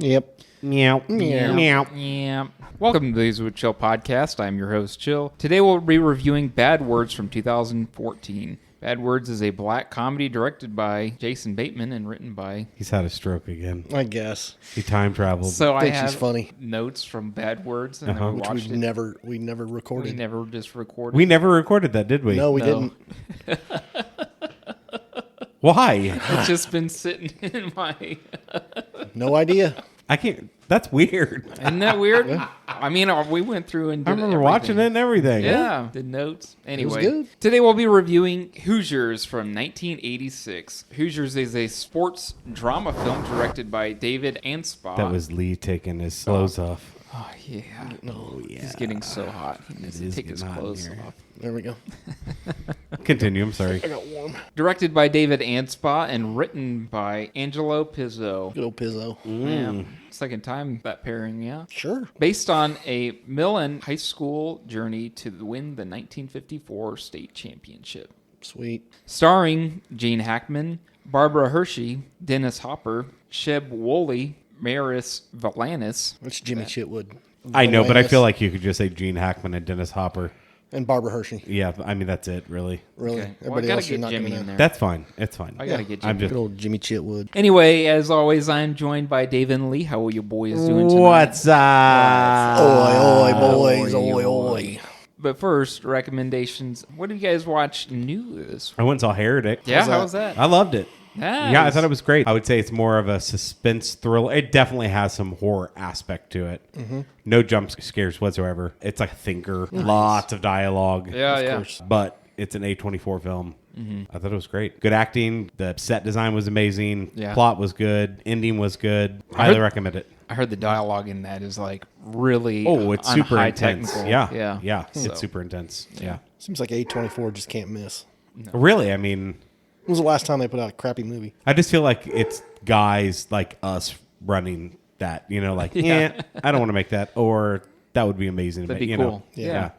Yep. Meow. Meow. Meow. Yeah. Welcome to the These With Chill podcast. I'm your host, Chill. Today we'll be reviewing Bad Words from 2014. Bad Words is a black comedy directed by Jason Bateman and written by... He's had a stroke again. I guess. He time traveled. So I Thinks have he's funny. notes from Bad Words, and then we Which watched we it. never We recorded. never just recorded. We never recorded that, did we? No, we No. didn't. Why? It's just been sitting in my... No idea. I can't. That's weird. Isn't that weird? I mean, we went through and did I remember watching it and everything. Yeah, did notes. Anyway, good. today we'll be reviewing Hoosiers from 1986. Hoosiers is a sports drama film directed by David Anspaugh. That was Lee taking his clothes off. Oh, yeah. Oh, yeah. He's getting so hot. He needs to is take his getting hot in clothes here. off. There we go. Continue. I'm sorry. I got warm. Directed by David Anspaugh and written by Angelo Pizzo. Good old Pizzo. Yeah. Second time that pairing, yeah. Sure. Based on a Milan High School journey to win the 1954 state championship. Sweet. Starring Gene Hackman, Barbara Hershey, Dennis Hopper, Sheb Wooley, Maris Valainis. That's Jimmy Chitwood. I know, but I Valainis, feel like you could just say Gene Hackman and Dennis Hopper. And Barbara Hershey. Yeah, I mean, that's it, really. Really. Okay. Well, I Everybody gotta else you're get not Jimmy gonna in know. there. That's fine. It's fine. I gotta get I'm Jimmy. just. Good old Jimmy Chitwood. Anyway, as always, I'm joined by Dave and Lee. How are you boys doing tonight? What's up? Oi, boys. Oi, oi. But first, recommendations. What did you guys watch new this week? I went and saw Heretic. Yeah, that? how was that? I loved it. Nice. Yeah, I thought it was great. I would say it's more of a suspense thriller. It definitely has some horror aspect to it. No jump scares whatsoever. It's like a thinker. Lots of dialogue. Yeah, Of yeah. course. But it's an A24 film. I thought it was great. Good acting. The set design was amazing. Yeah. Plot was good. Ending was good. Highly heard- recommend it. I heard the dialogue in that is like really Oh, it's on super high intense. technical. Yeah. So, It's super intense. Yeah. Seems like A24 just can't miss. Really, I mean, When was the last time they put out a crappy movie? I just feel like it's guys like us running that, like, Yeah. I don't want to make that, or that would be amazing. That'd but, be you cool. know, Yeah.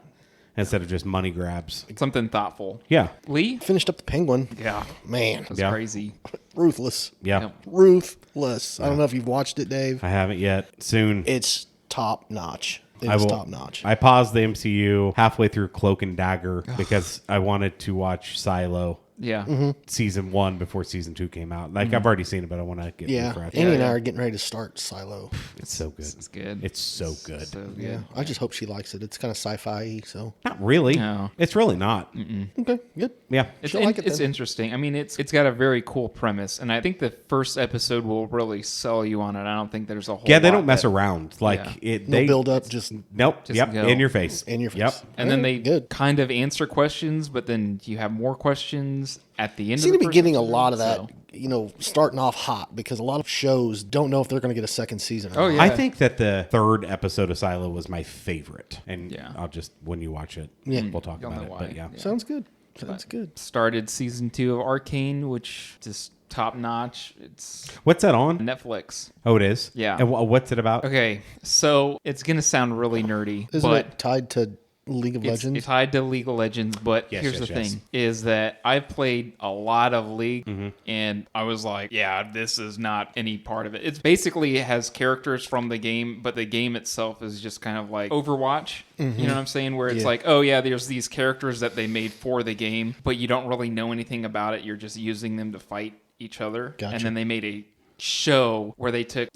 Instead of just money grabs. Something thoughtful. Yeah. Lee? Finished up The Penguin. Yeah. Man. That's Yeah. crazy. Ruthless. Yeah. Yep. Ruthless. I don't know if you've watched it, Dave. I haven't yet. Soon. It's top notch. It I is will- top notch. I paused the MCU halfway through Cloak and Dagger because I wanted to watch Silo Yeah. season 1 before season 2 came out. Like, I've already seen it, but I want to get Yeah. refreshed. Annie and yeah. I are getting ready to start Silo. It's so good. It's good. It's so good. So good. Yeah. I just hope she likes it. It's kind of sci-fi, so. Not really. No. It's really not. Okay, good. Yeah. She'll like it It's then. interesting. I mean, it's got a very cool premise, and I think the first episode will really sell you on it. I don't think there's a whole Yeah, they lot don't mess that- around. Like, Yeah. it. No They build up, just Nope. Just Yep. go. In your face. in your face. Yep. And then they Good. kind of answer questions, but then you have more questions at the end. Seem of to the be first getting a episode, lot of that, so- starting off hot because a lot of shows don't know if they're going to get a second season. Or Oh, not. yeah. I think that the third episode of Silo was my favorite, and Yeah. I'll just when you watch it, Yeah. we'll talk You'll about know it. why. But yeah. Yeah. Sounds good. Sounds good. Started season 2 of Arcane, which just top notch. It's What's that on? Netflix. Oh, it is. Yeah. And what's it about? Okay, so it's gonna sound really nerdy, Isn't but it tied to League of it's Legends? tied to League of Legends. But Yes, here's yes, the yes. thing: is that I've played a lot of League, Mm-hmm. and I was like, yeah, this is not any part of it. It's basically it has characters from the game, but the game itself is just kind of like Overwatch. You know what I'm saying? Where it's Yeah. like, oh yeah, there's these characters that they made for the game, but you don't really know anything about it. You're just using them to fight each other, Gotcha. and then they made a show where they took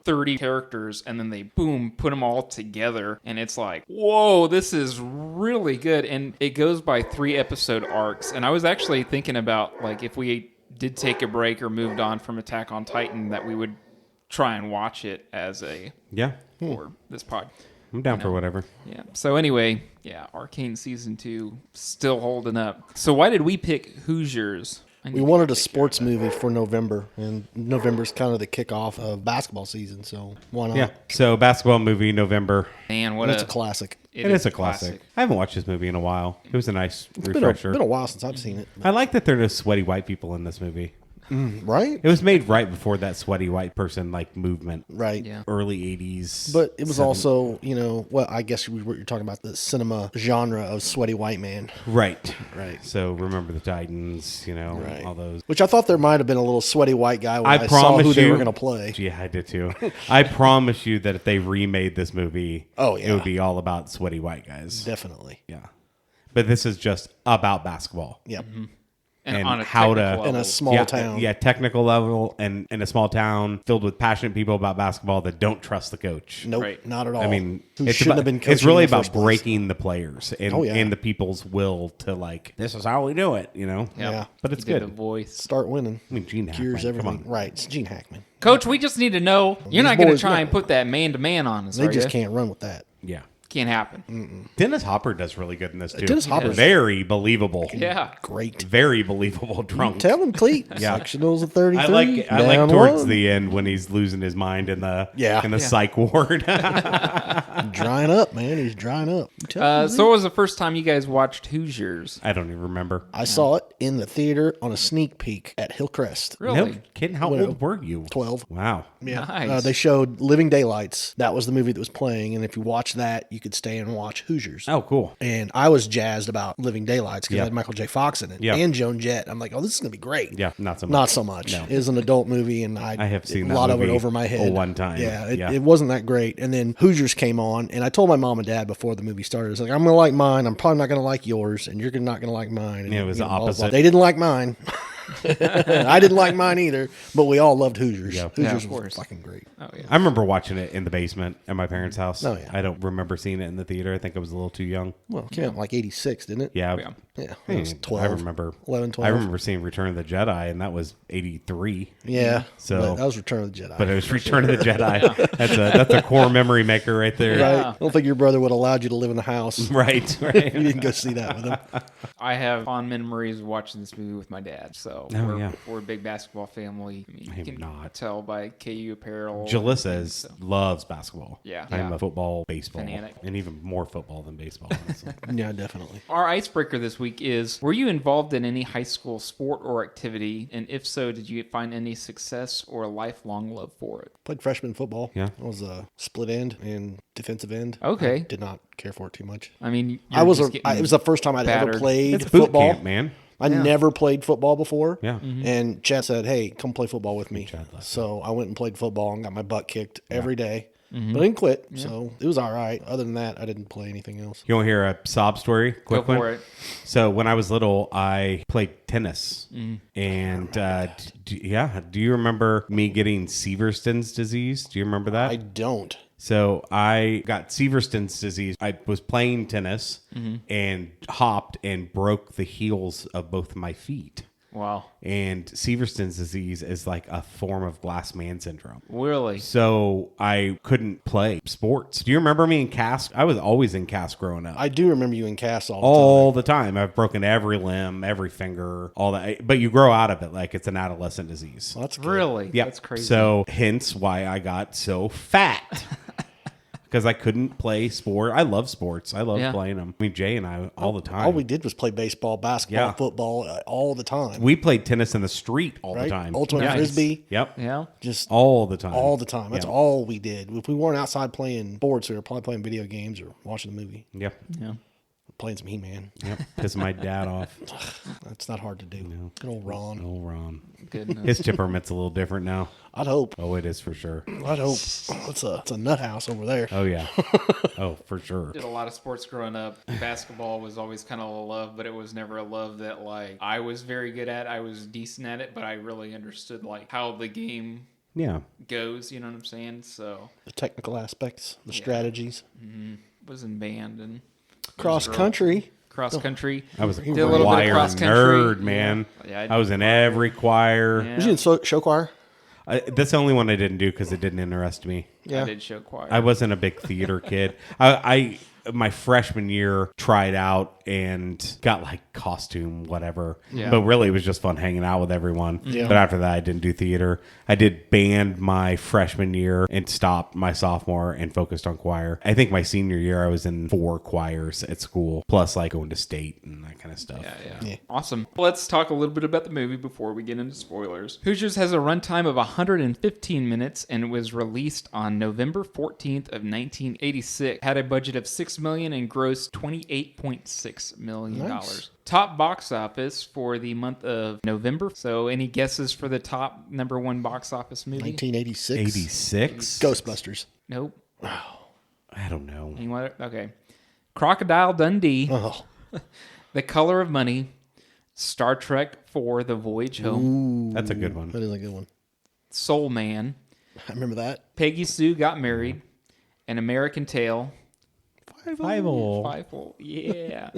30 characters and then they put them all together, and it's like, whoa, this is really good. And it goes by 3-episode arcs, and I was actually thinking about, like, if we did take a break or moved on from Attack on Titan, that we would try and watch it as a Yeah. for this pod. I'm down for whatever. Yeah. So anyway, yeah, Arcane season 2 still holding up. So why did we pick Hoosiers? I We need wanted to a take sports care of movie for November, and November's kind of the kickoff of basketball season, so why not? Yeah. So basketball movie November. that. Man, what And it's a classic. It is a classic. I haven't watched this movie in a while. It was a nice It's refresher. been a while since I've seen it. I like that there are no sweaty white people in this movie. Right? It was made right before that sweaty white person like movement. Right. Yeah. Early 80s. But it was also, well, I guess what you're talking about, the cinema genre of sweaty white man. Right. Right. So Remember the Titans, Right. all those. Which I thought there might have been a little sweaty white guy when I I saw promise who they you- were going to play. Yeah, I did too. I promise you that if they remade this movie, Oh, yeah. it would be all about sweaty white guys. Definitely. Yeah. But this is just about basketball. Yep. And, And on a how to- technical In a level. small town. Yeah, technical level and in a small town filled with passionate people about basketball that don't trust the coach. Nope, Right. not at all. I mean, who it's, shouldn't about, have been coaching it's really in the about first place. breaking the players and, Oh, yeah. and the people's will to like, this is how we do it, Yeah. But it's He did good. the voice. Start winning. I mean, Gene Cures Hackman, come everything. on. Right. It's Gene Hackman. Coach, we just need to know you're These not going to boys- try yeah. and put that man-to-man on us, They are just you? can't run with that. Yeah. Can't happen. Dennis Hopper does really good in this too. Dennis Hopper's- very believable. Yeah. Great. Very believable drunk. Tell him, Cleat. Yeah. Sectionals of 33. I like down towards one. the end when he's losing his mind in the Yeah. psych ward. Drying up, man. He's drying up. You tell him, So what was the first time you guys watched Hoosiers? I don't even remember. I saw it in the theater on a sneak peek at Hillcrest. Really? No kidding. How Well, old were you? 12. Wow. Yeah. Nice. They showed Living Daylights. That was the movie that was playing. And if you watch that, you could stay and watch Hoosiers. Oh, cool. And I was jazzed about Living Daylights because Yeah. it had Michael J. Fox in it Yeah. and Joan Jett. I'm like, oh, this is going to be great. Yeah, not so much. Not so much. No. It is an adult movie, and I have seen a that lot of it movie over my head. one time. Yeah, Yeah. it wasn't that great. And then Hoosiers came on, and I told my mom and dad before the movie started, I was like, I'm going to like mine. I'm probably not going to like yours, and you're not going to like mine. And, Yeah, it was the blah, blah, blah. opposite. They didn't like mine. I didn't like mine either, but we all loved Hoosiers. Yeah. Yeah, Hoosiers of was course. fucking great. Oh, yeah. I remember watching it in the basement at my parents' house. Oh, yeah. I don't remember seeing it in the theater. I think I was a little too young. Well, it came out in like 86, didn't it? Yeah. Yeah. Yeah, I it was 12. I remember 11, 12. I remember seeing Return of the Jedi, and that was 83. Yeah, So- but that was Return of the Jedi. But it was Return of the Jedi. That's a core memory maker right there. right? Yeah. I don't think your brother would have allowed you to live in the house. Right. You Right. didn't go see that with him. I have fond memories of watching this movie with my dad. So Oh, yeah. we're a big basketball family. I mean, I you am can not. tell by KU apparel. Jalissa loves basketball. Yeah. I'm Yeah. a football, baseball, Fanatic. and even more football than baseball. Honestly. Yeah, definitely. Our icebreaker this week is: were you involved in any high school sport or activity? And if so, did you find any success or a lifelong love for it? Played freshman football. Yeah. I was a split end and defensive end. Okay. I did not care for it too much. I mean, It was the first time I'd ever battered. played It's boot football. camp, man. I never played football before. Yeah. And Chad said, "Hey, come play football with me." Chad left. So I went and played football and got my butt kicked every day. But I didn't quit, so it was all right. Other than that, I didn't play anything else. You want to hear a sob story? Go Quick one. for it. So when I was little, I played tennis, and do you remember me getting Sieverstein's disease? Do you remember that? I don't. So I got Sieverstein's disease. I was playing tennis and hopped and broke the heels of both my feet. Wow. And Sieverstein's disease is like a form of glass man syndrome. Really? So I couldn't play sports. Do you remember me in cast? I was always in cast growing up. I do remember you in cast all the All the time. I've broken every limb, every finger, all that. But you grow out of it like it's an adolescent disease. time. That's good. Really? Yeah. That's crazy. So hence why I got so fat. Because I couldn't play sport. I love sports. I love Yeah. playing them. I mean, Jay and I all the time. All we did was play baseball, basketball, Yeah. football all the time. We played tennis in the street all the right? time. Ultimate Nice. frisbee, Yep. Yeah. just All the time. all the time. That's Yeah. all we did. If we weren't outside playing sports, we were probably playing video games or watching a movie, Yep. Yeah. playing some He-Man. Yep. Pissing my dad off. That's not hard to do. Good old Ron. Oh, Ron. Goodness. His temperament's a little different now. I'd hope. Oh, it is for sure. I'd hope. It's a nut house over there. Oh, yeah. Oh, for sure. Did a lot of sports growing up. Basketball was always kind of a love, but it was never a love that like I was very good at. I was decent at it, but I really understood like how the game Yeah. goes. You know what I'm saying? So The technical aspects, the strategies. was in band and Cross country. cross country. I was a Did a little bit of choir cross country. nerd, man. Yeah, I was in every choir. Yeah. Was you in show choir? That's the only one I didn't do because it didn't interest me. Yeah. I did show choir. I wasn't a big theater kid. I my freshman year, tried out and got like costume, whatever. Yeah. But really, it was just fun hanging out with everyone. Yeah. But after that, I didn't do theater. I did band my freshman year and stopped my sophomore and focused on choir. I think my senior year, I was in 4 choirs at school, plus like going to state and that kind of stuff. Yeah. Awesome. Let's talk a little bit about the movie before we get into spoilers. Hoosiers has a runtime of 115 minutes and was released on November 14th of 1986. Had a budget of $6 million and grossed $28.6 million. Nice. Top box office for the month of November. So any guesses for the top number 1 box office movie? 1986. 86? Ghostbusters. Nope. I don't know. Anyone? Okay. Crocodile Dundee. Oh. The Color of Money. Star Trek IV: The Voyage Home. Ooh, That's a good one. That is a good one. Soul Man. I remember that. Peggy Sue Got Married. An American Tale. Five-o. Yeah.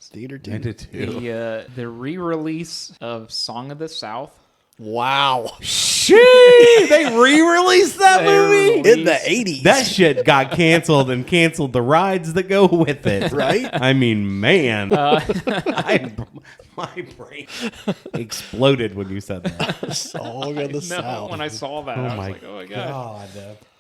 Theater I too. did too. The re-release of Song of the South. Wow. Shit! They re-released that They movie? In the 80s. That shit got canceled and canceled the rides that go with it. Right? I mean, man. My brain exploded when you said that. Song of the No, South. when I saw that, I was like, oh my God.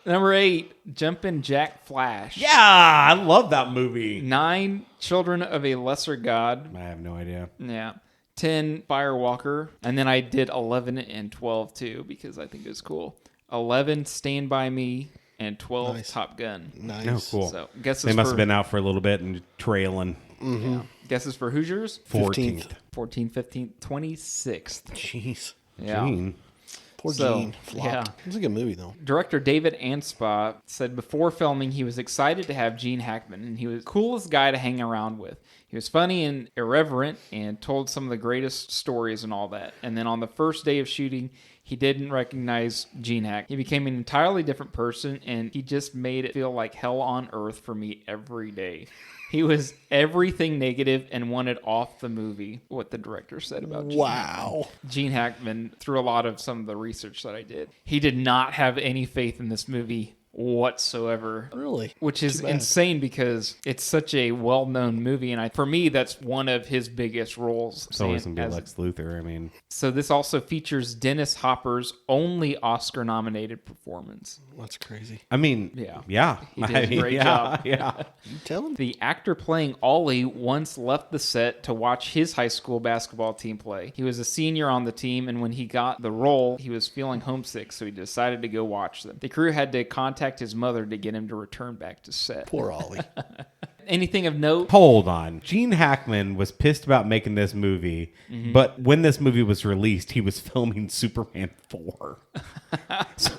Number 8, Jumpin' Jack Flash. Yeah, I love that movie. 9, Children of a Lesser God. I have no idea. Yeah. 10, Firewalker. And then I did 11 and 12 too because I think it was cool. 11, Stand By Me. And 12, Nice. Top Gun. Nice. Oh, cool. So guesses They must for, have been out for a little bit and trailing. Yeah. Guesses for Hoosiers? 14th. 14, 15, 26th. Jeez. Yeah. Gene. Poor So, Gene. Flopped. yeah. It's a good movie, though. Director David Anspaugh said before filming he was excited to have Gene Hackman, and he was the coolest guy to hang around with. He was funny and irreverent and told some of the greatest stories and all that. And then on the first day of shooting, he didn't recognize Gene Hack. He became an entirely different person, and he just made it feel like hell on earth for me every day. He was everything negative and wanted off the movie, what the director said about Gene Hackman. Wow. Gene Hackman, through a lot of some of the research that I did, he did not have any faith in this movie whatsoever. Really? Which is Too bad. insane because it's such a well-known movie, and for me, that's one of his biggest roles. It's always saying going to be as- Lex Luthor. I mean, So this also features Dennis Hopper's only Oscar-nominated performance. That's crazy. I mean, Yeah. yeah. He did I a mean, great yeah, job. Yeah. You tell him? The actor playing Ollie once left the set to watch his high school basketball team play. He was a senior on the team, and when he got the role, he was feeling homesick, so he decided to go watch them. The crew had to contact his mother to get him to return back to set. Poor Ollie. Anything of note? Hold on. Gene Hackman was pissed about making this movie, but when this movie was released, he was filming Superman 4. So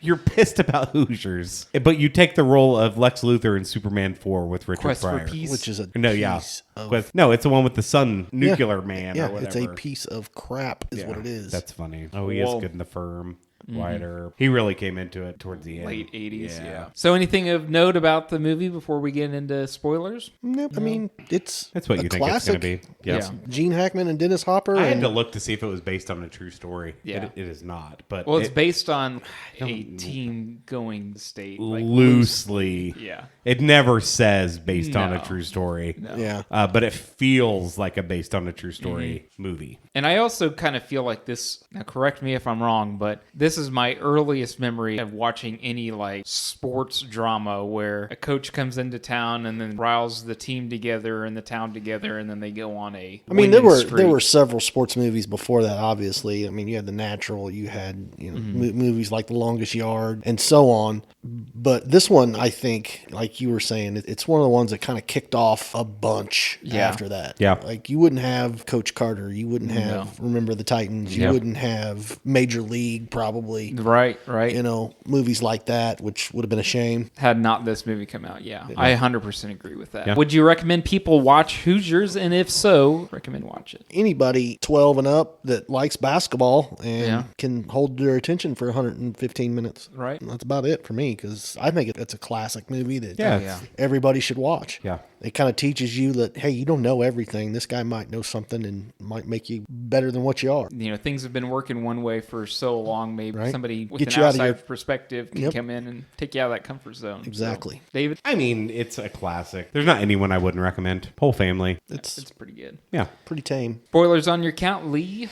you're pissed about Hoosiers, but you take the role of Lex Luthor in Superman 4 with Richard Quest for Pryor. Peace. Which is a No, yeah. piece of... No, it's the one with the sun, Nuclear Man yeah, or whatever. it's a piece of crap is what it is. That's funny. Oh, he Whoa. is good in The Firm. Quieter. He really came into it towards the end. Late 80s, yeah. So anything of note about the movie before we get into spoilers? Nope. I mean, it's That's what a you think it's classic. going to be. Yeah. Gene Hackman and Dennis Hopper. I had and to look to see if it was based on a true story. Yeah. It is not. But Well, it's it- based on a team going to state. Like loosely. Yeah. It never says based on a No. true story. Yeah. But it feels like a based on a true story movie. And I also kind of feel like this, now correct me if I'm wrong, but this is my earliest memory of watching any like sports drama where a coach comes into town and then riles the team together and the town together and then they go on a I mean, there winning were streak. several sports movies before that. Obviously, I mean, you had The Natural, you had movies like The Longest Yard, and so on. But this one, I think, like you were saying, it's one of the ones that kind of kicked off a bunch Yeah. after that. Yeah. Like you wouldn't have Coach Carter, you wouldn't have Remember the Titans, you Yeah. wouldn't have Major League, probably. Right. You know, movies like that, which would have been a shame. Had not this movie come out, I 100% agree with that. Yeah. Would you recommend people watch Hoosiers? And if so, recommend watch it. Anybody 12 and up that likes basketball and Yeah. can hold their attention for 115 minutes. Right. That's about it for me because I think it's a classic movie that Yeah. Yeah. everybody should watch. Yeah. It kind of teaches you that, hey, you don't know everything. This guy might know something and might make you better than what you are. You know, things have been working one way for so long. maybe Right. somebody with Get an you out of outside your- perspective can Yep. come in and take you out of that comfort zone. Exactly. So, David, I mean, it's a classic. There's not anyone I wouldn't recommend. Whole family. It's it's pretty good. Yeah. pretty tame. Spoilers on your count, Lee.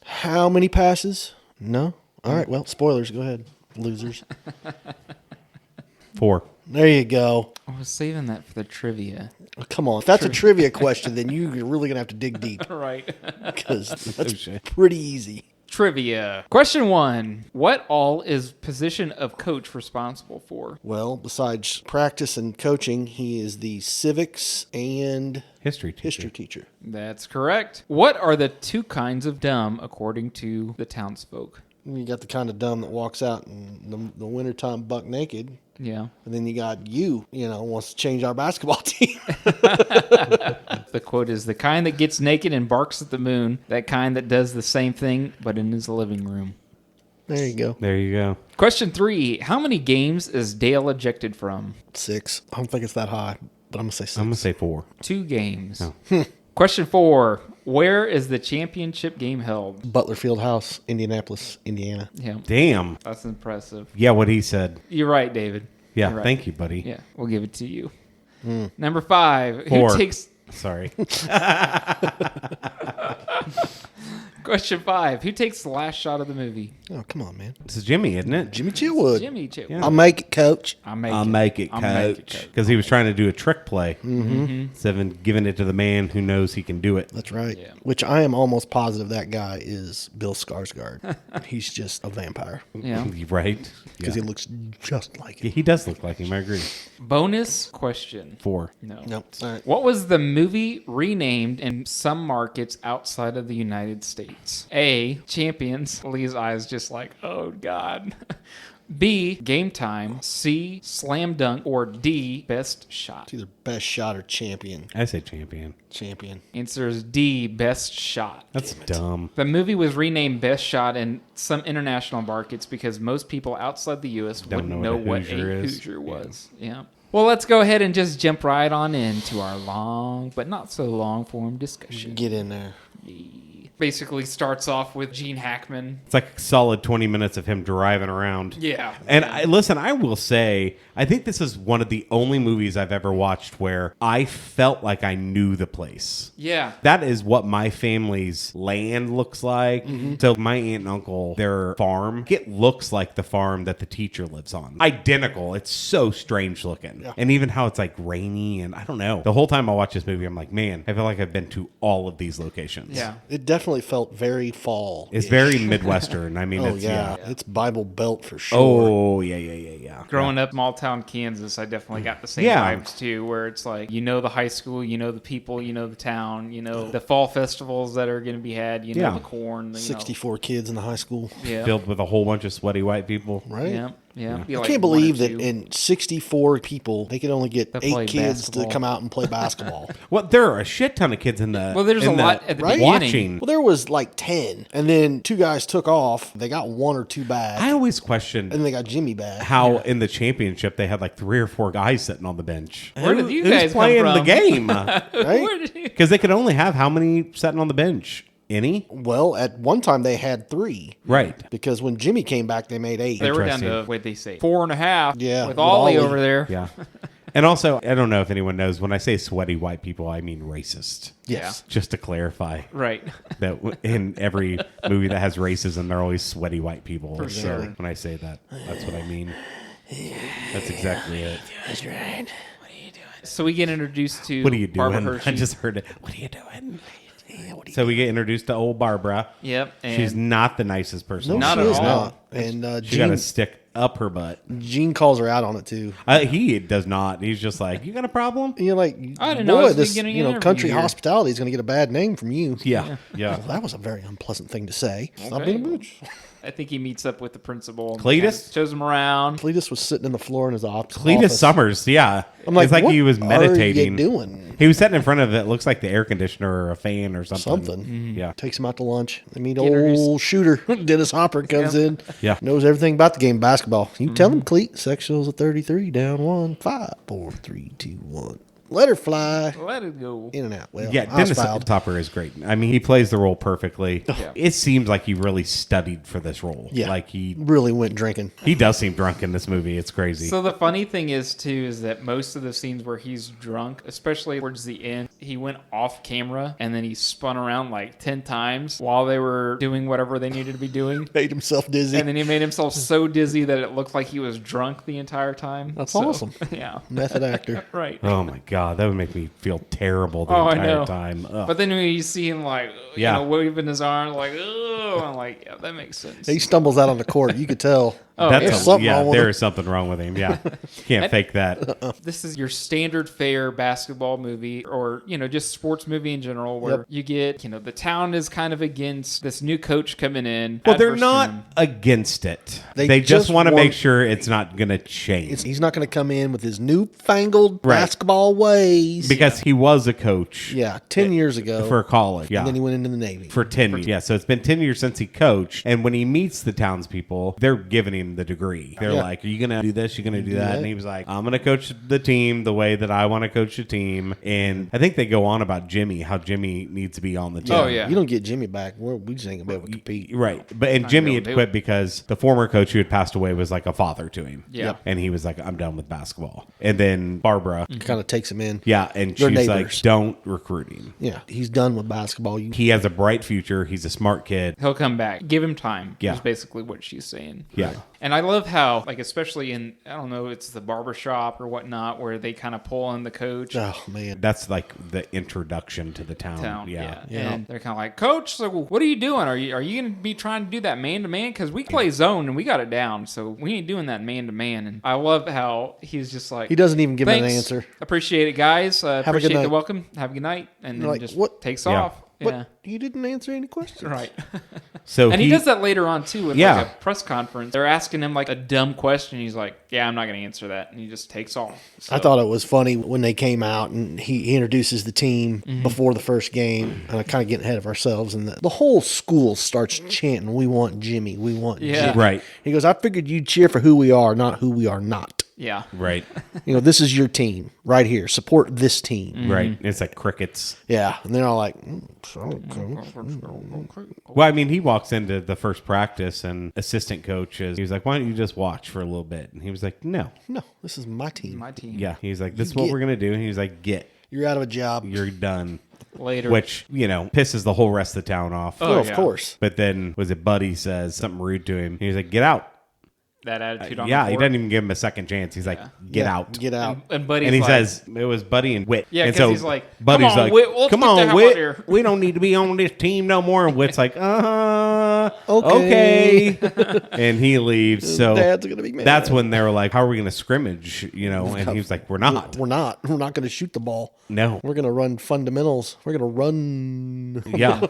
How many passes? No? All right, well, spoilers. Go ahead, losers. 4. There you go. I was saving that for the trivia. Oh, come on. If that's a trivia question, then you're really going to have to dig deep Right. because that's shit. pretty easy. Trivia. Question 1. What all is position of coach responsible for? Well, besides practice and coaching, he is the civics and History teacher. history teacher. That's correct. What are the 2 kinds of dumb according to the townsfolk? You got the kind of dumb that walks out in the wintertime buck naked. Yeah. And then you got wants to change our basketball team. The quote is the kind that gets naked and barks at the moon, that kind that does the same thing but in his living room. There you go. There you go. Question 3. How many games is Dale ejected from? 6. I don't think it's that high, but I'm going to say 6. I'm going to say 4. 2 games. Oh. Question 4. Where is the championship game held? Butler Field House, Indianapolis, Indiana. Yeah. Damn. That's impressive. Yeah, what he said. You're right, David. Yeah, You're right. thank you, buddy. Yeah, we'll give it to you. Number 5. 4. Who takes... Sorry. Question 5. Who takes the last shot of the movie? Oh, come on, man. This is Jimmy, isn't it? Jimmy Chilwood. Jimmy Chip. Yeah. I'll make it, coach. I'll make I'll it. make it, I'll make it, coach. Because he was trying to do a trick play. Instead of giving it to the man who knows he can do it. That's right. Yeah. Which I am almost positive that guy is Bill Skarsgård. He's just a vampire Yeah. Right? because Yeah. he looks just like Yeah, him. he does look like him. I agree. Bonus question. 4. No. Nope. All right. What was the movie renamed in some markets outside of the United States? A. Champions. Lee's eyes just like, oh God. B. Game Time. C. Slam Dunk. Or D. Best Shot. It's either best shot or champion. I say champion. Champion. Answer is D. Best Shot. That's dumb. The movie was renamed Best Shot in some international markets because most people outside the U.S. wouldn't know what a Hoosier was. Yeah. Well, let's go ahead and just jump right on into our long, but not so long form discussion. Get in there. Basically starts off with Gene Hackman. It's like a solid 20 minutes of him driving around. Yeah. And listen, I will say, I think this is one of the only movies I've ever watched where I felt like I knew the place. Yeah. That is what my family's land looks like. So my aunt and uncle, their farm, it looks like the farm that the teacher lives on. Identical. It's so strange looking. Yeah. And even how it's like rainy and I don't know. The whole time I watch this movie, I'm like, man, I feel like I've been to all of these locations. Yeah. It definitely felt very fall. It's very Midwestern. I mean, Oh, it's, yeah. It's Bible Belt for sure. Oh, yeah. Growing up small town Kansas, I definitely got the same Yeah. vibes too, where it's like, you know the high school, you know the people, you know the town, you know the fall festivals that are going to be had, you know Yeah. the corn. You know. 64 kids in the high school. Yeah. Filled with a whole bunch of sweaty white people. Right? Yeah. Yeah. Be I like can't one or believe that two. in 64 people, they could only get That play 8 kids basketball. to come out and play basketball. Well, there are a shit ton of kids in the. Well, there's in a the- lot at the right? beginning. watching. Well, there was like 10. And then 2 guys took off. They got 1 or 2 back. I always question and they got Jimmy back. how in the championship they had like 3 or 4 guys sitting on the bench. Where did you Who's guys come playing from? the game? Right? Where did you- Because they could only have how many sitting on the bench? Any? Well, at one time they had 3. Right. Because when Jimmy came back, they made 8. They were down to, Interesting. what they say, 4.5. Yeah, With with Ollie Ollie. over there. Yeah. And also, I don't know if anyone knows, when I say sweaty white people, I mean racist. Yes. Just to clarify Right. that in every movie that has racism, they're always sweaty white people. For So sure. when I say that, that's what I mean. That's exactly it. That's right. So we get introduced to What are you Barbara doing? Hershey. I just heard it. What are you doing? So we get introduced to old Barbara. Yep. And She's not the nicest person. No, Not she at is all. not. And She got Gene, a stick up her butt. Gene calls her out on it, too. He does not. He's just like, you got a problem? And you're like, I didn't know I boy, was this getting an interview country here." hospitality is going to get a bad name from you. Yeah. Yeah. Well, that was a very unpleasant thing to say. Stop Okay. being a bitch. I think he meets up with the principal. and Cletus? kind of shows him around. Cletus was sitting in the floor in his office. Cletus Summers, yeah. I'm like, it's like what he was meditating. Are you doing? He was sitting in front of it. Looks like the air conditioner or a fan or something. Something. Yeah. Takes him out to lunch. They meet Introduce- old shooter. Dennis Hopper comes Yeah. in. Yeah. Knows everything about the game of basketball. You tell him, Cleet, sectionals of 33, down 1, 5, 4, 3, 2, 1. Let her fly. Let it go. In and out. Well, Yeah, Dennis Oswald. Topper is great. I mean, he plays the role perfectly. Yeah. It seems like he really studied for this role. Yeah. Like he Really went drinking. does seem drunk in this movie. It's crazy. So the funny thing is too is that most of the scenes where he's drunk, especially towards the end, he went off camera and then he spun around like 10 times while they were doing whatever they needed to be doing. Made himself dizzy. And then he made himself so dizzy that it looked like he was drunk the entire time. That's awesome. Yeah. Method actor. Right. Oh my god, that would make me feel terrible the I entire know. time. Ugh. But then when you see him like, Yeah. waving his arm like, oh, I'm like, yeah, that makes sense. He stumbles out on the court. You could tell. Oh, That's yeah. There's something wrong with there him. is something wrong with him. Yeah, can't fake that. This is your standard fare basketball movie or, just sports movie in general where Yep. you get, the town is kind of against this new coach coming in. Well, they're adverse not to him. against it. They They just just want to want- make sure it's not going to change He's not going to come in with his newfangled Right. basketball ways. because he was a coach. Yeah, 10 years ago. For college. Yeah. And then he went into the Navy. For 10 years. Yeah, so it's been 10 years since he coached. And when he meets the townspeople, they're giving him the degree. They're Yeah. like, are you going to do this? You're going to do that? that. And he was like, I'm going to coach the team the way that I want to coach the team. And I think they go on about Jimmy, how Jimmy needs to be on the team. Oh, yeah. You don't get Jimmy back. We just ain't going to be able to compete. Right. And Jimmy gonna had do quit it. because the former coach who had passed away was like a father to him. Yeah. Yep. And he was like, I'm done with basketball. And then Barbara, Kind of takes him in. yeah, and They're she's like, neighbors. don't recruit him. Yeah, he's done with basketball. He has a bright future. He's a smart kid. He'll come back. Give him time. Yeah. Is basically what she's saying. Yeah. And I love how, like, especially in, I don't know, it's the barbershop or whatnot, where they kind of pull in the coach. Oh, man. That's like the introduction to the town. Yeah. Yeah. And they're kind of like, Coach, so what are you doing? Are you going to be trying to do that man-to-man? Because we play zone and we got it down, so we ain't doing that man-to-man. And I love how he's just like, He doesn't even give him an "Thanks. answer. Appreciate it, guys. a good Appreciate the night." welcome. Have a good night. And then Like, just what? takes Yeah. off. But Yeah. you didn't answer any questions. Right. So And he does that later on too with Yeah. like a press conference. They're asking him like a dumb question. He's like, "Yeah, I'm not going to answer that," and he just takes off. So, I thought it was funny when they came out and he introduces the team before the first game. And I'm kind of getting ahead of ourselves. And the whole school starts chanting, "We want Jimmy. We want Yeah. Jimmy." Right. He goes, "I figured you'd cheer for who we are, not who we are not. yeah, Right. This is your team right here. Support this team." Right. It's like crickets. Yeah. And they're all like, so cool. Well, I mean, he walks into the first practice and assistant coach he was like, why don't you just watch for a little bit? And he was like, no. No, this is my team. my team. Yeah. He's like, this is what get- we're going to do. And he was like, You're out of a job. you're done. Later, Which, pisses the whole rest of the town off. Oh, Well, of yeah. course. But then, was it Buddy says something rude to him? He was like, get out. that attitude on Yeah, the he court. doesn't even give him a second chance. He's like, get Yeah, out. Get out. And Buddy's And he like, says it was Buddy and Whit. Yeah, and 'cause he's like, "Come Buddy's on, like, Whit, let's come get the on, hell out Whit, here." we don't need to be on this team no more. And Whit's like, Okay. okay. And he leaves. So Dad's gonna be mad. that's when they were like, how are we going to scrimmage? And he was like, we're not. We're not. We're not going to shoot the ball. No. We're going to run fundamentals. We're going to run. Yeah.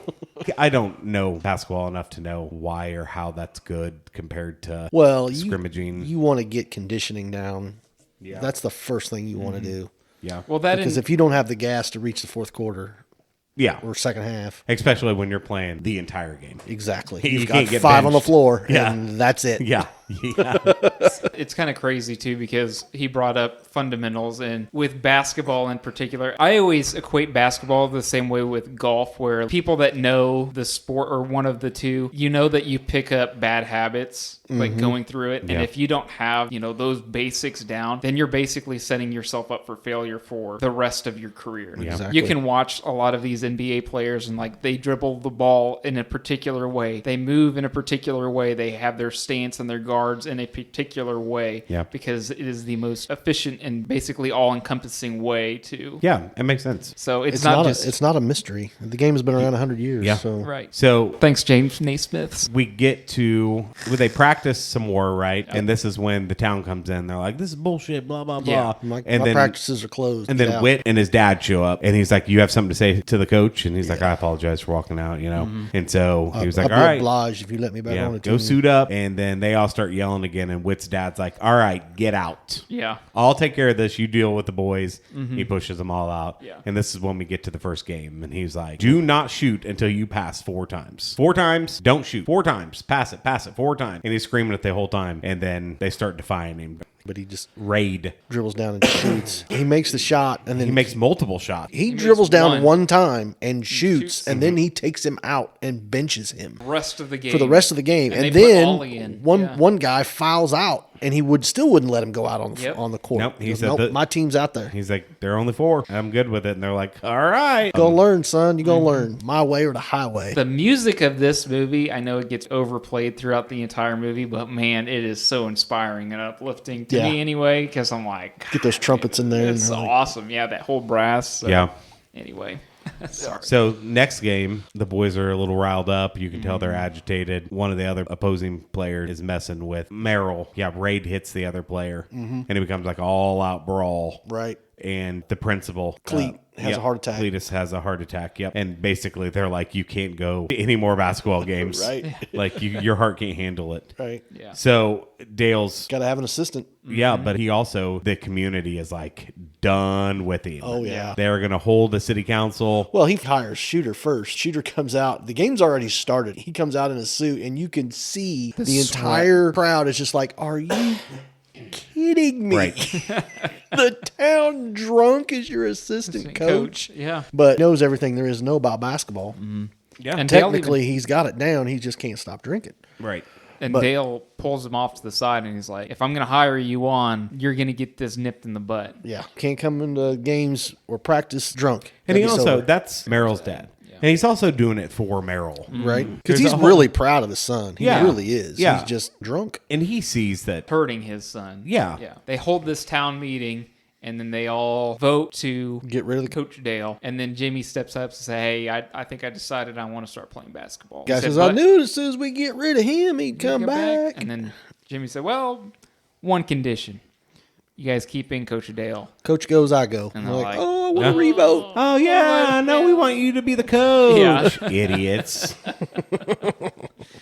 I don't know basketball enough to know why or how that's good compared to Well, scrimmaging. You want to get conditioning down. Yeah. That's the first thing you want to do. Yeah. well, that Because in, if you don't have the gas to reach the fourth quarter Yeah. or second half, Especially when you're playing the entire game. exactly. You You've can't got get 5 on the benched. floor, Yeah. and that's it. Yeah. Yeah. it's kind of crazy too because he brought up fundamentals and with basketball in particular, I always equate basketball the same way with golf, where people that know the sport or one of the two, that you pick up bad habits like going through it, Yeah. and if you don't have those basics down, then you're basically setting yourself up for failure for the rest of your career. Yeah. Exactly. You can watch a lot of these NBA players and like they dribble the ball in a particular way, they move in a particular way, they have their stance and their guards in a particular way, Yeah. because it is the most efficient and basically all-encompassing way to. Yeah. It makes sense. So it's, It's not not, just it's not a mystery. The game has been around 100 years. Yeah. So right. So Thanks, James Naismiths. we get to where they practice some more, right? And this is when the town comes in. They're like, this is bullshit, blah, blah, blah. Yeah. my and then practices are closed. and Get then out. Whit and his dad show up, and he's like, you have something to say to the coach? And he's like, I apologize for walking out, And so he was like, I'll all be right. obliged if you let me back Yeah, on the go team. suit up. And then they all start yelling again. And Whit's dad's like, all right, get out. Yeah. I'll take care of this. You deal with the boys. He pushes them all out. Yeah. And this is when we get to the first game. And he's like, do not shoot until you pass 4 times. 4 times, don't shoot. 4 times, pass it 4 times. And he's screaming it the whole time. And then they start defying him. but he just Raid. dribbles down and shoots. He makes the shot, and then He makes multiple shots. he dribbles down one. one time and shoots, and Mm-hmm. then he takes him out and benches him Rest of the game. for the rest of the game. And And, they put then Ollie in. one guy fouls out, and he still wouldn't let him go out on the Yep. on the court. Nope, he He goes, said nope, that- my team's out there. He's like, they're only 4. I'm good with it. And they're like, all right. Go learn, son. You gonna learn my way or the highway. The music of this movie, I know it gets overplayed throughout the entire movie, but man, it is so inspiring and uplifting to Yeah. me anyway, because I'm like, Get those trumpets in there. And it's they're like, awesome. Yeah, that whole brass. So, Yeah. Anyway. Sorry. So next game, the boys are a little riled up. You can tell they're agitated. One of the other opposing players is messing with Merrill. Yeah, Raid hits the other player, and it becomes like all out brawl. right. And the principal, Cleat, has a heart attack. Cletus has a heart attack. Yep. And basically, they're like, you can't go to any more basketball games. Right. Like your heart can't handle it. Right. Yeah. So Dale's, Got to have an assistant. yeah, but he also, the community is like done with him. Oh, yeah. They're going to hold the city council. Well, he hires Shooter first. Shooter comes out. The game's already started. He comes out in a suit, and you can see the entire crowd is just like, are you kidding me? Right. The town drunk is your assistant coach. Yeah. But knows everything there is to know about basketball. Yeah. And Dale Technically, he's got it down. He just can't stop drinking. Right. And But- Dale pulls him off to the side and he's like, if I'm going to hire you on, you're going to get this nipped in the butt. Yeah. Can't come into games or practice drunk. And he Gotta be also, sober. that's Merrill's dad. And he's also doing it for Merrill. right? Because There's he's a whole- really proud of his son. He Yeah. really is. Yeah. He's just drunk. And he sees that. Hurting his son. Yeah. Yeah. They hold this town meeting and then they all vote to Get rid of the Coach Dale. And then Jimmy steps up and says, hey, I think I decided I want to start playing basketball. guy He said, says, I "But knew as soon as we get rid of him, he'd come get back. And then Jimmy said, well, one condition. You guys keep in Coach Dale. Coach goes, I go. And I'm they're like, like, oh, I want to revote. Oh, yeah. No, we want you to be the coach. Yeah. Idiots.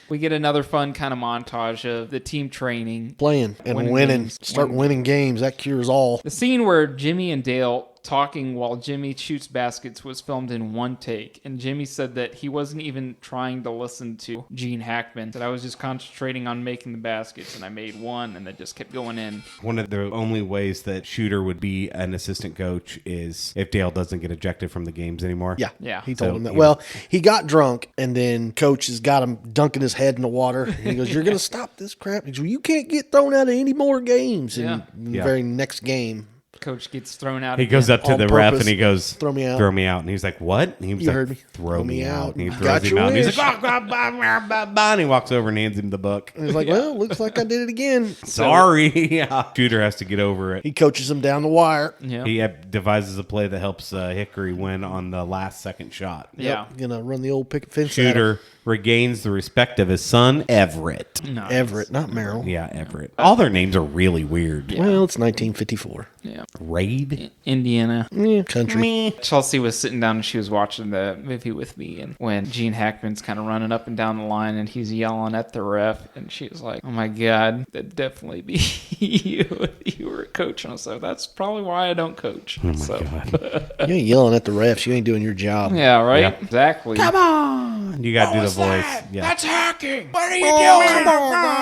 We get another fun kind of montage of the team training. Playing and Winning winning. games. Start winning games. That cures all. The scene where Jimmy and Dale talking while Jimmy shoots baskets was filmed in one take, and Jimmy said that he wasn't even trying to listen to Gene Hackman, that I was just concentrating on making the baskets, and I made one, and then just kept going in. One of the only ways that Shooter would be an assistant coach is if Dale doesn't get ejected from the games anymore. Yeah. Yeah. He told So, him that. yeah. Well, he got drunk, and then coach has got him dunking his head in the water. And he goes, you're going to stop this crap. He goes, well, you can't get thrown out of any more games. Yeah. And the Yeah. very next game, Coach gets thrown out. He again. goes up to On the ref purpose. and he goes, Throw me out. Throw me out. And he's like, what? And he was You like, heard me. Throw me out. And he Got throws him your out. And he's wish. like, bah, bah, bah, bah, bah, and he walks over and hands him the book. and he's like, well, looks like I did it again. Sorry. Yeah. Shooter has to get over it. He coaches him down the wire. Yeah. He devises a play that helps Hickory win on the last second shot. Yeah. Gonna run the old picket fence. at him. Shooter regains the respect of his son, Everett. Nice. Everett, not Merrill. Yeah, Everett. All their names are really weird. Well, it's 1954. Yeah. Raid? Indiana. Yeah, country. Chelsea was sitting down and she was watching the movie with me, and when Gene Hackman's kind of running up and down the line and he's yelling at the ref, and she was like, oh my god, that'd definitely be you if you were a coach. And I was like, that's probably why I don't coach. Oh my So, God. You ain't yelling at the refs. You ain't doing your job. yeah, right. Yeah. Exactly. Come on. You got to do the voice. Yeah. That's hacking. What are you doing?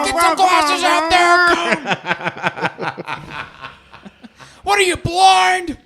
Get the glasses out there. What are you, blind?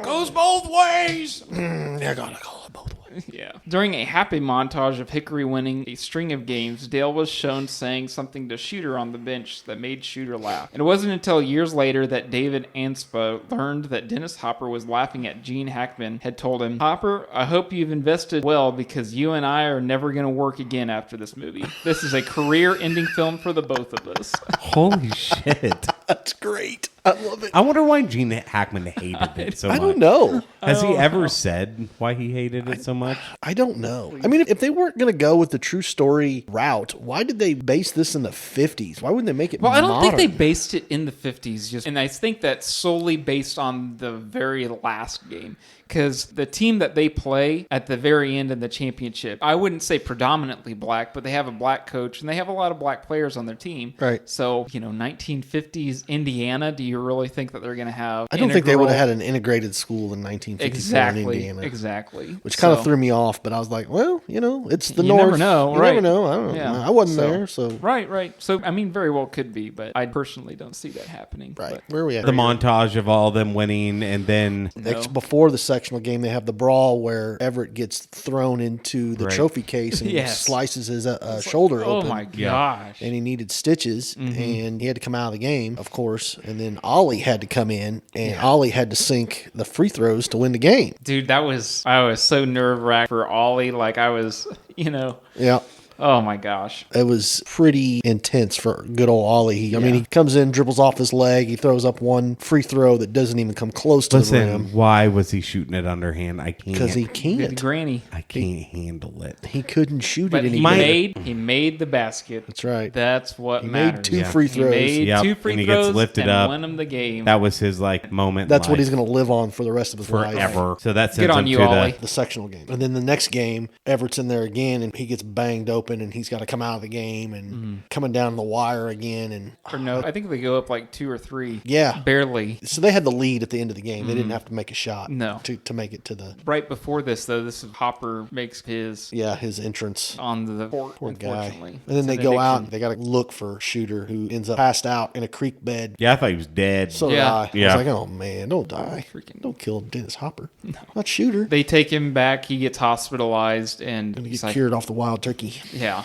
Goes both ways. I gotta call it both ways. Yeah. During a happy montage of Hickory winning a string of games, Dale was shown saying something to Shooter on the bench that made Shooter laugh. And it wasn't until years later that David Anspaugh learned that Dennis Hopper was laughing at Gene Hackman had told him, Hopper, I hope you've invested well because you and I are never going to work again after this movie. This is a career-ending film for the both of us. Holy shit. That's great. I love it. I wonder why Gene Hackman hated it so much. I don't know. Has he ever said why he hated it so much? I don't know. I mean, if they weren't going to go with the true story route, why did they base this in the 50s? Why wouldn't they make it Well, I don't think they modern? based it in the 50s, and I think that's solely based on the very last game. Because the team that they play at the very end of the championship, I wouldn't say predominantly black, but they have a black coach and they have a lot of black players on their team. Right. So, 1950s 1950s Indiana. Do you really think that they're going to have? I don't think they would have had an integrated school in 1954 in Indiana. Exactly. Which kind of threw me off, but I was like, well, it's the You North. never know, You right? never know. I don't know. Yeah. I wasn't there, so. Right. So, I mean, very well could be, but I personally don't see that happening. Right. But Where are we at? The montage of all them winning, and then Before the sectional game, they have the brawl where Everett gets thrown into the trophy case and Yes. slices his shoulder oh open. my gosh. And he needed stitches, and he had to come out of the game, of course. And then Ollie had to come in, and Ollie had to sink the free throws to win the game. Dude, I was so nerve-wracked for Ollie. Like, I was, Yeah. oh my gosh. It was pretty intense for good old Ollie. I mean, he comes in, dribbles off his leg. He throws up one free throw that doesn't even come close to the rim. Why was he shooting it underhand? I can't. Because he Good can't. granny. I can't handle it. He couldn't shoot But it he anymore. made the basket. That's right. That's what He matters. made two free throws. He made Yep, two free and he throws gets lifted and up. won him the game. That was his moment. That's in what life he's going to live on for the rest of his life. forever. So that sends Good on him you, to Ollie. The sectional game. And then the next game, Everett's in there again, and he gets banged open, and he's got to come out of the game and coming down the wire again. And Or no, I think they go up like 2 or 3. yeah. Barely. So they had the lead at the end of the game. They didn't have to make a shot No. to make it to the Right before this, though, this is Hopper makes his his entrance. on the court, Poor guy. unfortunately. And then It's they an go out. addiction. They got to look for Shooter, who ends up passed out in a creek bed. Yeah, I thought he was dead. So Yeah. did I. I Yeah. was like, oh man, don't die. Don't kill Dennis Hopper. Not Shooter. They take him back. He gets hospitalized, and Gonna he's get like, cured off the wild turkey. yeah,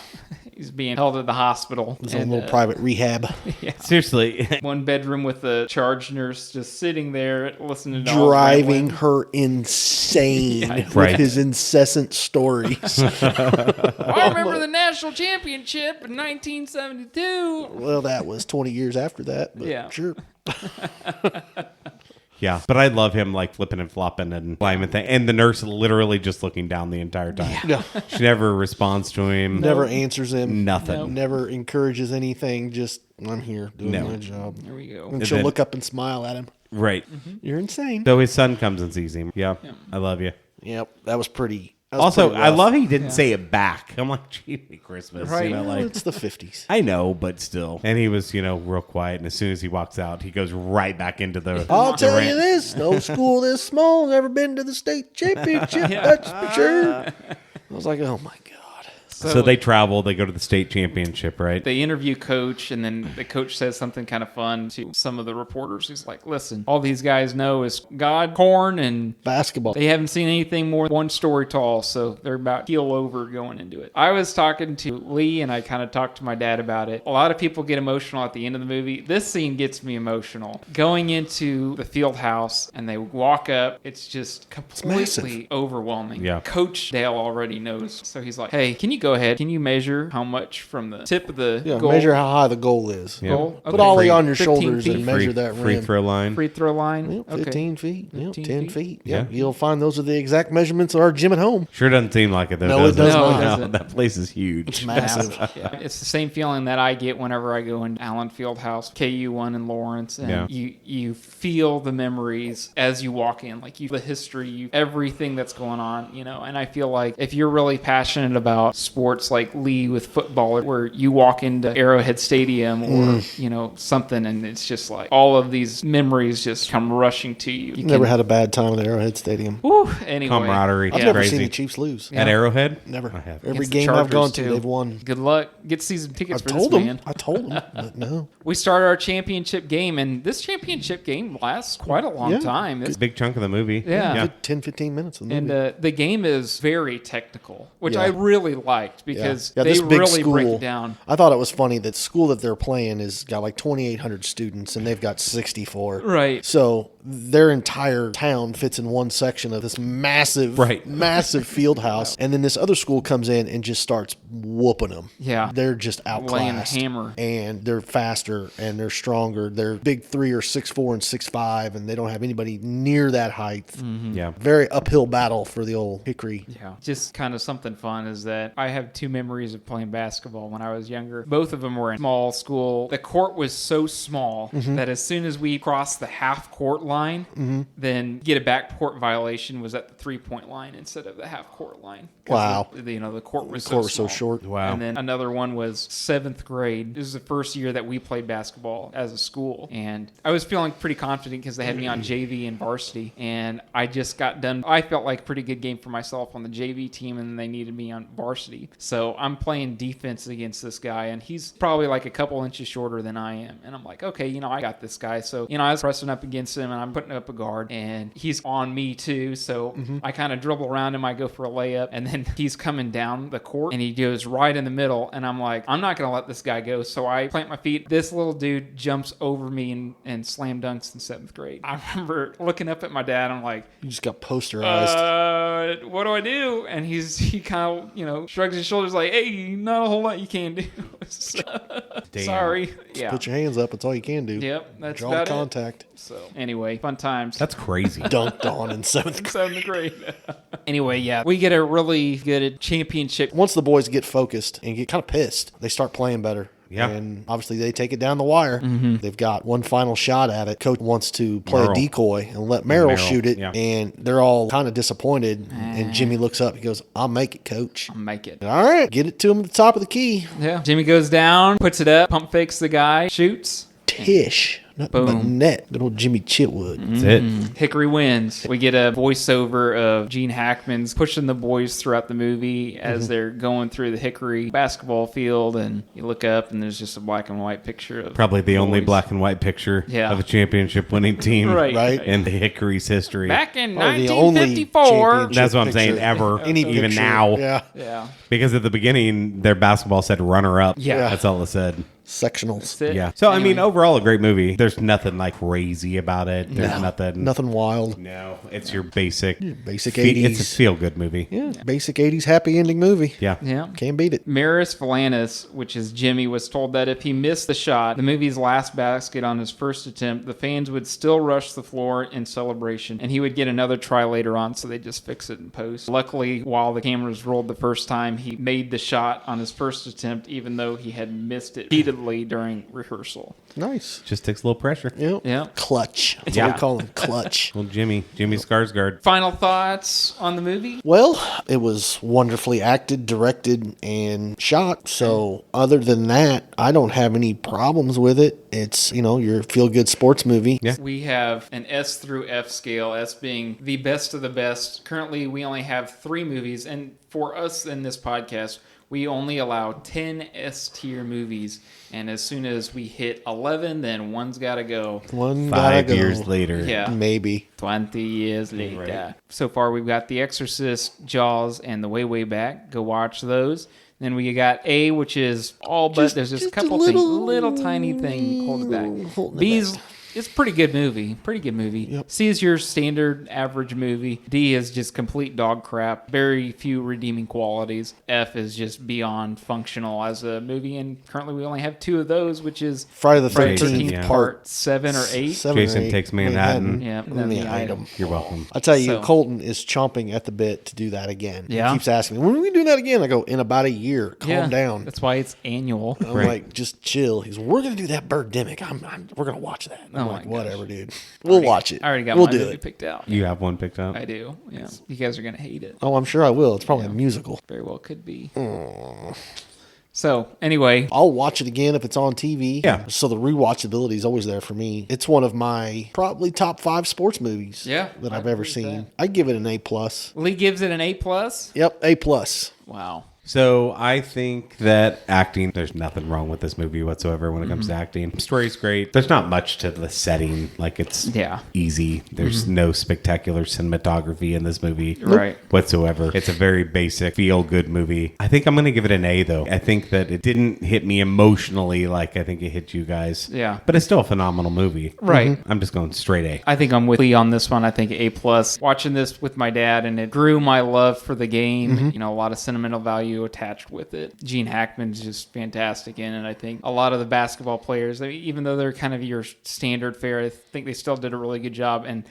he's being held at the hospital. His own And, little private rehab. Seriously. one bedroom with the charge nurse just sitting there listening to all his Driving rambling. her insane with Right. his incessant stories. I remember the national championship in 1972. Well, that was 20 years after that. But Yeah. sure. Yeah, but I love him flipping and flopping and climbing thing, and the nurse literally just looking down the entire time. Yeah. She never responds to him. Never answers him. Nothing. Never encourages anything. Just, I'm here doing my job. There we go. And she'll then- look up and smile at him. Right. You're insane. So his son comes and sees him. Yeah, I love you. Yep. That was pretty. That was Also, pretty I rough. love he didn't say it back. I'm like, gee, Christmas. Right. Well, it's the 50s. I know, but still. And he was, real quiet. And as soon as he walks out, he goes right back into the. I'll the tell rant. you this: no school this small has ever been to the state championship. That's for sure. I was like, oh my god. So they travel. They go to the state championship, right? They interview Coach, and then the coach says something kind of fun to some of the reporters. He's like, listen, all these guys know is God, corn, and Basketball. they haven't seen anything more than one story tall, so they're about keel over going into it. I was talking to Lee, and I kind of talked to my dad about it. A lot of people get emotional at the end of the movie. This scene gets me emotional. Going into the field house, and they walk up, it's just completely overwhelming. Yeah. Coach Dale already knows. So he's like, hey, can you go ahead? Can you measure how much from the tip of the goal? Measure how high the goal is. Goal? Put Okay. Ollie on your 15 shoulders feet. and measure that free rim. throw line. Free throw line? Yep, Okay. 15 feet. Yep, 15 10 feet. Yeah. Yep. You'll find those are the exact measurements of our gym at home. Sure doesn't seem like it, though. No, it does does No, it not. doesn't. That place is huge. It's massive. Yeah. It's the same feeling that I get whenever I go into Allen Fieldhouse, KU1 in Lawrence, and Yeah. you feel the memories as you walk in, like the history, everything that's going on, And I feel like if you're really passionate about sports like Lee with football, where you walk into Arrowhead Stadium or something, and it's just like all of these memories just come rushing to you. You Never had a bad time at Arrowhead Stadium. Whew, anyway. Camaraderie. I've Yeah. never Crazy. seen the Chiefs lose. At Arrowhead? Never. I have. Every Against the game I've gone Chargers, to, too. they've won. Good luck. Get season tickets I for told this them. man. I told them, but no. We start our championship game, and this championship game lasts quite a long Yeah. time. It's, Big chunk of the movie. Yeah. Good 10, 15 minutes of the movie. and the game is very technical, which Yeah. I really liked because Yeah, they this big really break school, it down. I thought it was funny that school that they're playing has got like 2,800 students and they've got 64. Right. So their entire town fits in one section of this massive, Right. massive field house. And then this other school comes in and just starts whooping them. Yeah. They're just Laying the outclassed. hammer. And they're faster and they're stronger. They're big three or 6'4" and 6'5", and they don't have anybody near that height. Yeah. Very uphill battle for the old Hickory. Yeah. Just kind of something fun is that I have two memories of playing basketball when I was younger. Both of them were in small school. The court was so small that as soon as we crossed the half court line, then get a backcourt violation was at the 3-point line instead of the half court line. Wow. The court was so short. Wow. And then another one was 7th grade. This was the first year that we played basketball as a school. And I was feeling pretty confident because they had me on JV and varsity. And I just got done. I felt like a pretty good game for myself on the JV team, and they needed me on varsity. So I'm playing defense against this guy, and he's probably like a couple inches shorter than I am. And I'm like, okay, I got this guy. So, I was pressing up against him, and I'm putting up a guard, and he's on me too. So I kind of dribble around him. I go for a layup, and then he's coming down the court, and he goes right in the middle. And I'm like, I'm not going to let this guy go. So I plant my feet. This little dude jumps over me and slam dunks in 7th grade. I remember looking up at my dad. I'm like, You just got posterized. what do I do? And he kind of, shrugs his shoulders like, hey, not a whole lot you can do. Sorry. Yeah. Put your hands up. That's all you can do. Yep. That's Draw about contact. So anyway, fun times. That's crazy. Dunked on in 7th grade. 7th grade. Anyway, yeah, we get a really good championship. Once the boys get focused and get kind of pissed, they start playing better. Yeah. And obviously they take it down the wire. They've got one final shot at it. Coach wants to play a decoy and let Merrill shoot it. Yeah. And they're all kind of disappointed. And Jimmy looks up. He goes, I'll make it, Coach. I'll make it. All right. Get it to him at the top of the key. Yeah. Jimmy goes down, puts it up, pump fakes the guy, shoots. Tish. Nothing but Boom. net. Good old Jimmy Chitwood. That's it. Hickory wins. We get a voiceover of Gene Hackman's pushing the boys throughout the movie as they're going through the Hickory basketball field, and you look up and there's just a black and white picture of Probably the only boys. black and white picture Yeah. of a championship winning team Right. in the Hickory's history. Back in Probably the only 1954. championship That's what I'm saying, picture. ever, Any even picture. now. Yeah. Yeah. Because at the beginning, their basketball said runner up. Yeah. That's all it said. Sectionals. That's it. Yeah. So, I mean, Anyway. overall, a great movie. There's nothing like crazy about it. There's nothing. Nothing wild. No, it's your basic. Basic It's 80s. a feel good movie. Yeah. Basic 80s happy ending movie. Yeah. Yeah. Can't beat it. Maris Valainis, which is Jimmy, was told that if he missed the shot, the movie's last basket on his first attempt, the fans would still rush the floor in celebration, and he would get another try later on, so they just fix it in post. Luckily, while the cameras rolled the first time, he made the shot on his first attempt, even though he had missed it repeatedly during rehearsal. Nice. Just takes a little pressure. Yep. Yeah. Clutch. That's Yeah. what we call him. Clutch. Well, Jimmy Skarsgård. Final thoughts on the movie? Well, it was wonderfully acted, directed, and shot. So, other than that, I don't have any problems with it. It's, your feel-good sports movie. Yeah. We have an S through F scale, S being the best of the best. Currently, we only have 3 movies, and for us in this podcast, we only allow 10 S-tier movies, and as soon as we hit 11, then one's got to go. One gotta 5 go. years later. Yeah. Maybe. 20 years later. Right. So far, we've got The Exorcist, Jaws, and The Way, Way Back. Go watch those. Then we got A, which is all but there's just a couple things, little tiny thing holding back. Holding it B's, back. it's a pretty good movie. Yep. C is your standard average movie. D is just complete dog crap. Very few redeeming qualities. F is just beyond functional as a movie. And currently we only have 2 of those, which is Friday the Friday the 13th, 13th yeah. part 7 or 8. 7 or Jason 8. Takes Manhattan. Yeah, And then the item. You're welcome. I tell you, So- Colton is chomping at the bit to do that again. Yeah. He keeps asking me, when are we doing that again? I go, in about a year. Calm down. That's why it's annual. I'm Right. like, just chill. He's, we're going to do that Birdemic. We're going to watch that. I'm Oh my like, gosh. whatever, dude. We'll watch it. I already got we'll my do movie it. picked out. You have one picked up. I do. Yeah. You guys are going to hate it. Oh, I'm sure I will. It's probably a musical. Very well could be. So, anyway, I'll watch it again if it's on TV. Yeah. So the rewatchability is always there for me. It's one of my probably top 5 sports movies Yeah, that I I've ever agree with seen. that. I'd give it an A+. Lee gives it an A+. Yep, A+. Wow. So I think that acting, there's nothing wrong with this movie whatsoever when it comes to acting. Story's great. There's not much to the setting. Like it's easy. There's no spectacular cinematography in this movie Right. whatsoever. It's a very basic, feel-good movie. I think I'm going to give it an A, though. I think that it didn't hit me emotionally like I think it hit you guys. Yeah. But it's still a phenomenal movie. Right. I'm just going straight A. I think I'm with Lee on this one. I think A+. Watching this with my dad, and it grew my love for the game. A lot of sentimental value value attached with it. Gene Hackman's just fantastic in it. I think a lot of the basketball players, even though they're kind of your standard fare, I think they still did a really good job. And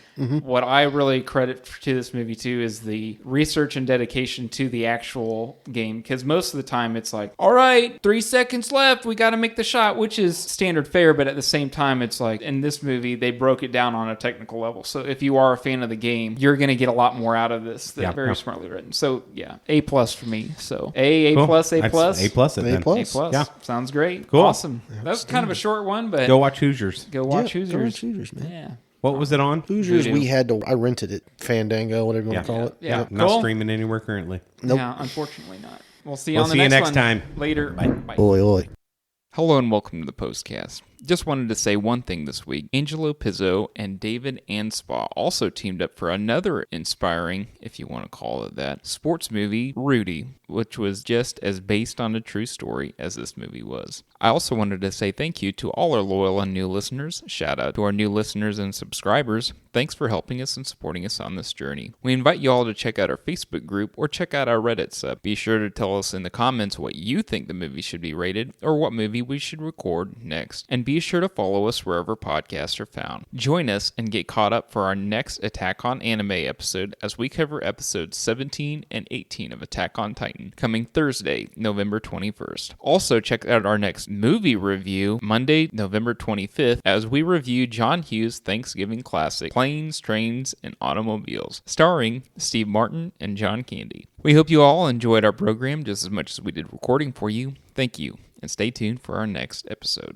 what I really credit to this movie too is the research and dedication to the actual game, because most of the time it's like, all right, 3 seconds left, we got to make the shot, which is standard fare, but at the same time it's like, in this movie they broke it down on a technical level, so if you are a fan of the game, you're going to get a lot more out of this. They're very smartly written. So yeah, A+ for me. So A+, Cool. A+, A+ it then. A+. A+. Sounds great. Cool. Awesome. That's kind of a short one, but Go watch Hoosiers. go watch Yeah, Hoosiers. go watch Hoosiers, man. Yeah. What was it on? Hoosiers, Voodoo. I rented it. Fandango, whatever you want to call it. Yeah. Not Cool. streaming anywhere currently. Nope. Yeah, unfortunately not. We'll see you We'll on the see you next next one. time. Later. Bye. Oi, oi. Hello and welcome to the Postcast. Just wanted to say one thing this week. Angelo Pizzo and David Anspaugh also teamed up for another inspiring, if you want to call it that, sports movie, Rudy, which was just as based on a true story as this movie was. I also wanted to say thank you to all our loyal and new listeners. Shout out to our new listeners and subscribers. Thanks for helping us and supporting us on this journey. We invite you all to check out our Facebook group or check out our Reddit sub. Be sure to tell us in the comments what you think the movie should be rated or what movie we should record next. And be sure to follow us wherever podcasts are found. Join us and get caught up for our next Attack on Anime episode as we cover episodes 17 and 18 of Attack on Titan, coming Thursday, November 21st. Also, check out our next movie review, Monday, November 25th, as we review John Hughes' Thanksgiving classic, Planes, Trains, and Automobiles, starring Steve Martin and John Candy. We hope you all enjoyed our program just as much as we did recording for you. Thank you, and stay tuned for our next episode.